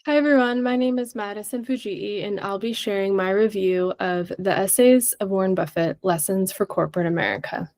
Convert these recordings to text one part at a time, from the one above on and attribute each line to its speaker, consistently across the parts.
Speaker 1: Hi everyone, my name is Madison Fujii, and I'll be sharing my review of the Essays of Warren Buffett, Lessons for Corporate America.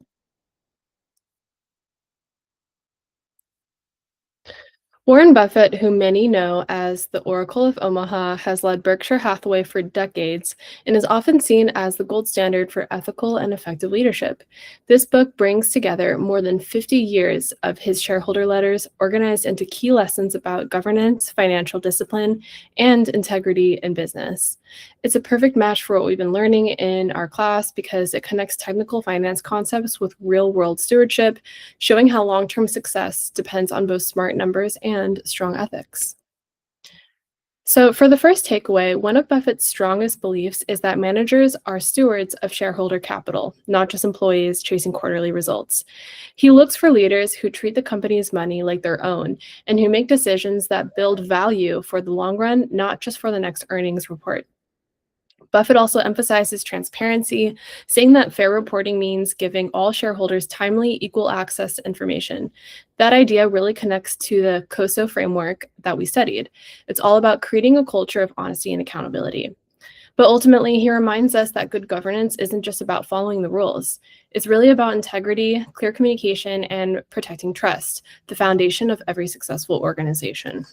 Speaker 1: Warren Buffett, who many know as the Oracle of Omaha, has led Berkshire Hathaway for decades and is often seen as the gold standard for ethical and effective leadership. This book brings together more than 50 years of his shareholder letters organized into key lessons about governance, financial discipline, and integrity in business. It's a perfect match for what we've been learning in our class because it connects technical finance concepts with real-world stewardship, showing how long-term success depends on both smart numbers and strong ethics. So, for the first takeaway, one of Buffett's strongest beliefs is that managers are stewards of shareholder capital, not just employees chasing quarterly results. He looks for leaders who treat the company's money like their own and who make decisions that build value for the long run, not just for the next earnings report. Buffett also emphasizes transparency, saying that fair reporting means giving all shareholders timely, equal access to information. That idea really connects to the COSO framework that we studied. It's all about creating a culture of honesty and accountability. But ultimately, he reminds us that good governance isn't just about following the rules. It's really about integrity, clear communication, and protecting trust, the foundation of every successful organization.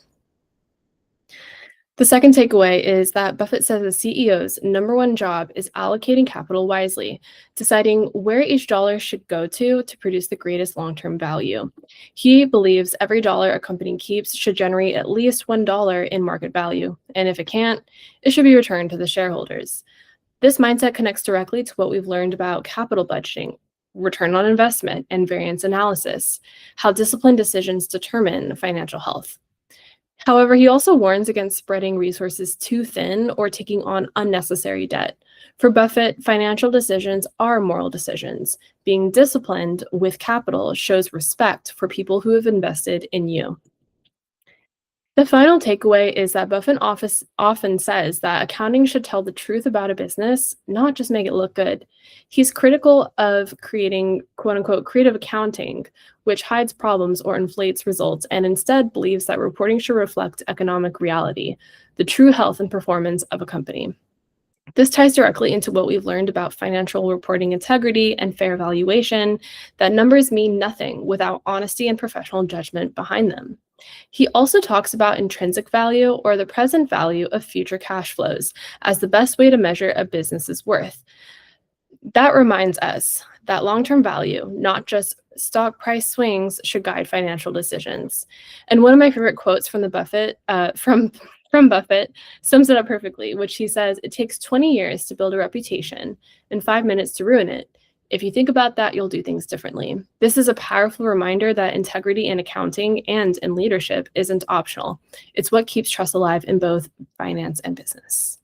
Speaker 1: The second takeaway is that Buffett says the CEO's number one job is allocating capital wisely, deciding where each dollar should go to produce the greatest long-term value. He believes every dollar a company keeps should generate at least $1 in market value, and if it can't, it should be returned to the shareholders. This mindset connects directly to what we've learned about capital budgeting, return on investment, and variance analysis, how disciplined decisions determine financial health. However, he also warns against spreading resources too thin or taking on unnecessary debt. For Buffett, financial decisions are moral decisions. Being disciplined with capital shows respect for people who have invested in you. The final takeaway is that Buffett often says that accounting should tell the truth about a business, not just make it look good. He's critical of creating quote unquote creative accounting, which hides problems or inflates results, and instead believes that reporting should reflect economic reality, the true health and performance of a company. This ties directly into what we've learned about financial reporting integrity and fair valuation, that numbers mean nothing without honesty and professional judgment behind them. He also talks about intrinsic value or the present value of future cash flows as the best way to measure a business's worth. That reminds us that long-term value, not just stock price swings, should guide financial decisions. And one of my favorite quotes from the Buffett from Buffett sums it up perfectly, which he says, "It takes 20 years to build a reputation and 5 minutes to ruin it. If you think about that, you'll do things differently." This is a powerful reminder that integrity in accounting and in leadership isn't optional. It's what keeps trust alive in both finance and business.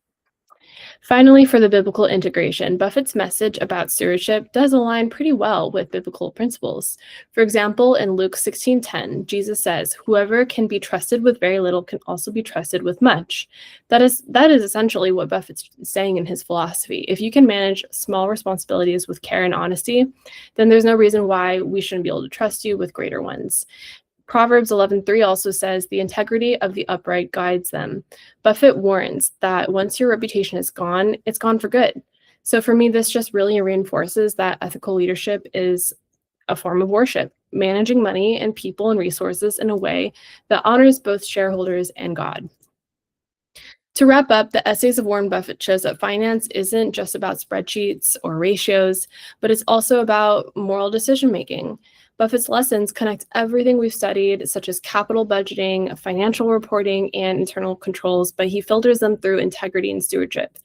Speaker 1: Finally, for the biblical integration, Buffett's message about stewardship does align pretty well with biblical principles. For example, in Luke 16:10, Jesus says, "Whoever can be trusted with very little can also be trusted with much." That is essentially what Buffett's saying in his philosophy. If you can manage small responsibilities with care and honesty, then there's no reason why we shouldn't be able to trust you with greater ones. Proverbs 11:3 also says, "The integrity of the upright guides them." Buffett warns that once your reputation is gone, it's gone for good. So for me, this just really reinforces that ethical leadership is a form of worship, managing money and people and resources in a way that honors both shareholders and God. To wrap up, the Essays of Warren Buffett shows that finance isn't just about spreadsheets or ratios, but it's also about moral decision making. Buffett's lessons connect everything we've studied, such as capital budgeting, financial reporting, and internal controls, but he filters them through integrity and stewardship.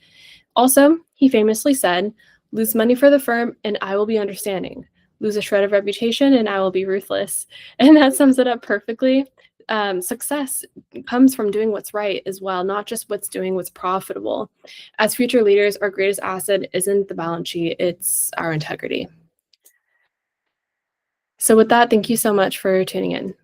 Speaker 1: Also, he famously said, "Lose money for the firm, and I will be understanding. Lose a shred of reputation, and I will be ruthless." And that sums it up perfectly. Success comes from doing what's right as well, not just what's profitable. As future leaders, our greatest asset isn't the balance sheet, it's our integrity. So with that, thank you so much for tuning in.